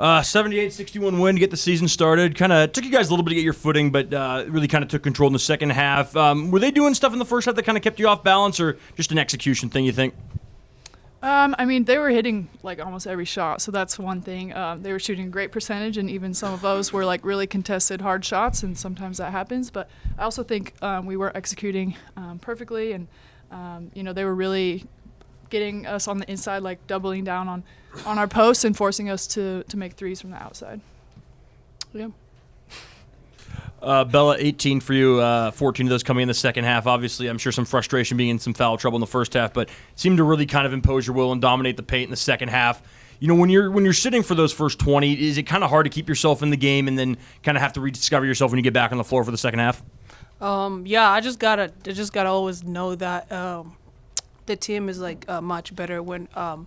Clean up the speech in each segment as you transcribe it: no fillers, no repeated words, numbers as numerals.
78-61 win to get the season started. Kind of took you guys a little bit to get your footing, but really kind of took control in the second half. Were they doing stuff in the first half that kind of kept you off balance, or just an execution thing, you think? I mean, they were hitting like almost every shot, so that's one thing. They were shooting a great percentage, and even some of those were like really contested hard shots, and sometimes that happens. But I also think we were executing perfectly, and they were really getting us on the inside, like doubling down on our posts and forcing us to make threes from the outside. Yeah. Bella, 18 for you, 14 of those coming in the second half. Obviously, I'm sure some frustration being in some foul trouble in the first half, but seemed to really kind of impose your will and dominate the paint in the second half. You know, when you're sitting for those first 20, is it kind of hard to keep yourself in the game and then kind of have to rediscover yourself when you get back on the floor for the second half? Yeah, I just gotta always know that the team is like much better when I'm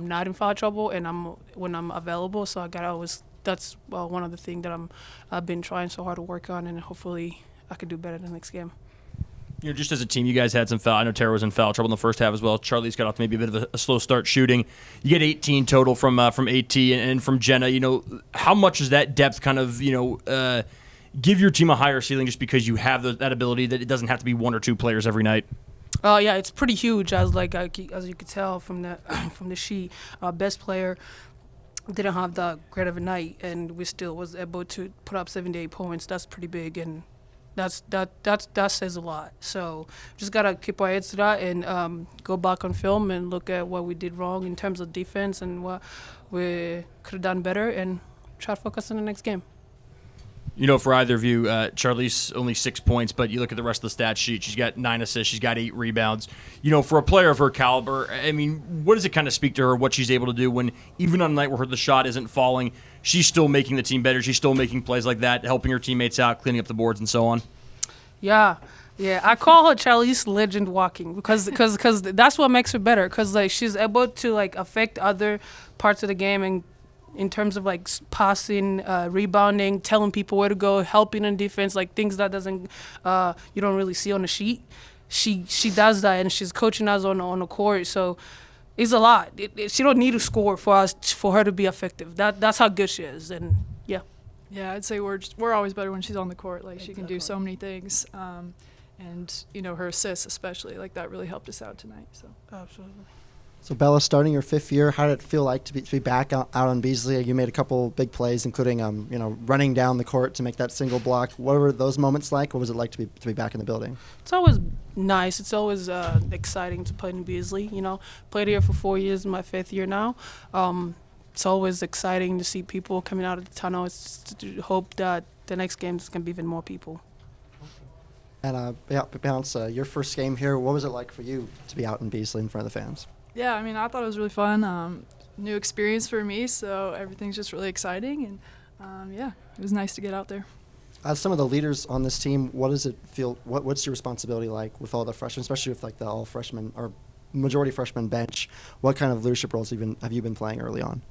not in foul trouble and when I'm available. So I gotta always. That's one of the things that I've been trying so hard to work on, and hopefully I could do better the next game. You know, just as a team, you guys had some foul. I know Tara was in foul trouble in the first half as well. Charlie's got off to maybe a bit of a slow start shooting. You get 18 total from AT and from Jenna. You know, how much does that depth kind of give your team a higher ceiling just because you have that ability that it doesn't have to be one or two players every night? Yeah, it's pretty huge. As you could tell from the sheet, best player didn't have that great of a night, and we still was able to put up 78 points. That's pretty big, and that says a lot. So just gotta keep our heads to that and go back on film and look at what we did wrong in terms of defense and what we could have done better, and try to focus on the next game. You know, for either of you, Charlize only 6 points, but you look at the rest of the stat sheet. She's got 9 assists. She's got 8 rebounds. You know, for a player of her caliber, I mean, what does it kind of speak to her, what she's able to do when even on a night where the shot isn't falling, she's still making the team better. She's still making plays like that, helping her teammates out, cleaning up the boards and so on. Yeah. I call her Charlize Legend Walking because that's what makes her better. Because like she's able to like affect other parts of the game and in terms of like passing, rebounding, telling people where to go, helping in defense, like things that you don't really see on the sheet. She does that, and she's coaching us on the court. So it's a lot. She don't need to score for her to be effective. That's how good she is, and yeah. Yeah, I'd say we're always better when she's on the court. Like she can do so many things, and her assists especially, like that really helped us out tonight. So absolutely. So Bella, starting your 5th year, how did it feel like to be back out on Beasley? You made a couple big plays, including running down the court to make that single block. What were those moments like? What was it like to be back in the building? It's always nice. It's always exciting to play in Beasley. Played here for 4 years, my 5th year now. It's always exciting to see people coming out of the tunnel. It's to hope that the next game is going to be even more people. And Bounce, your first game here, what was it like for you to be out in Beasley in front of the fans? Yeah, I mean, I thought it was really fun. New experience for me, so everything's just really exciting. And, it was nice to get out there. As some of the leaders on this team, what does it feel? What's your responsibility like with all the freshmen, especially with like the all freshmen or majority freshman bench? What kind of leadership roles have you been playing early on?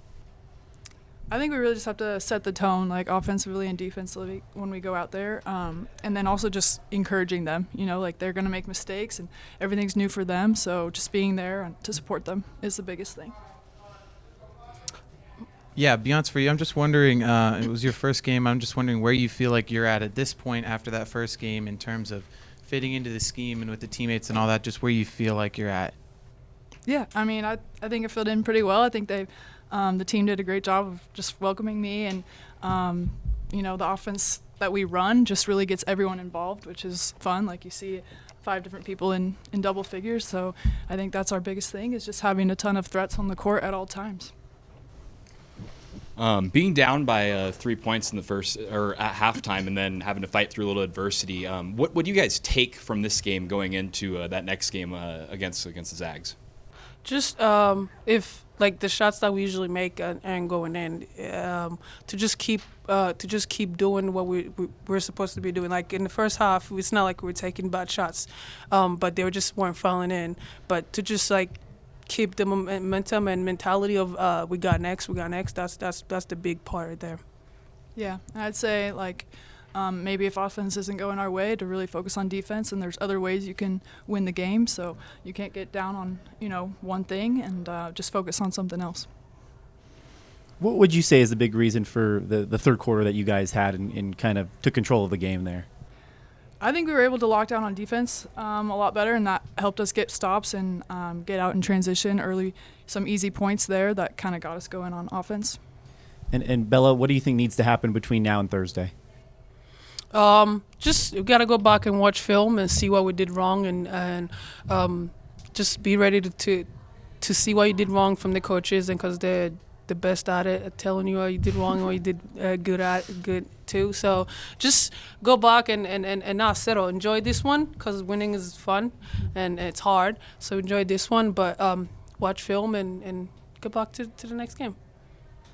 I think we really just have to set the tone, like offensively and defensively, when we go out there, and then also just encouraging them. Like they're going to make mistakes, and everything's new for them. So just being there to support them is the biggest thing. Yeah, Beyonce, for you, I'm just wondering. It was your first game. I'm just wondering where you feel like you're at this point after that first game in terms of fitting into the scheme and with the teammates and all that. Just where you feel like you're at. Yeah, I mean, I think I filled in pretty well. I think the team did a great job of just welcoming me, and the offense that we run just really gets everyone involved, which is fun. Like you see 5 different people in double figures, so I think that's our biggest thing is just having a ton of threats on the court at all times. Being down by 3 points in the first or at halftime and then having to fight through a little adversity, what do you guys take from this game going into that next game against the Zags? Just if like the shots that we usually make and going in, to just keep doing what we're supposed to be doing. Like in the first half, it's not like we were taking bad shots, but they just weren't falling in. But to just like keep the momentum and mentality of we got next. That's the big part right there. Yeah, I'd say like. Maybe if offense isn't going our way, to really focus on defense, and there's other ways you can win the game. So you can't get down on one thing and just focus on something else. What would you say is the big reason for the third quarter that you guys had and kind of took control of the game there? I think we were able to lock down on defense a lot better, and that helped us get stops and get out in transition early. Some easy points there that kind of got us going on offense. And Bella, what do you think needs to happen between now and Thursday? Just we gotta go back and watch film and see what we did wrong, and just be ready to see what you did wrong from the coaches, and because they're the best at it, at telling you what you did wrong and what you did good too. So just go back and not settle. Enjoy this one because winning is fun and it's hard. So enjoy this one, but watch film and go back to the next game.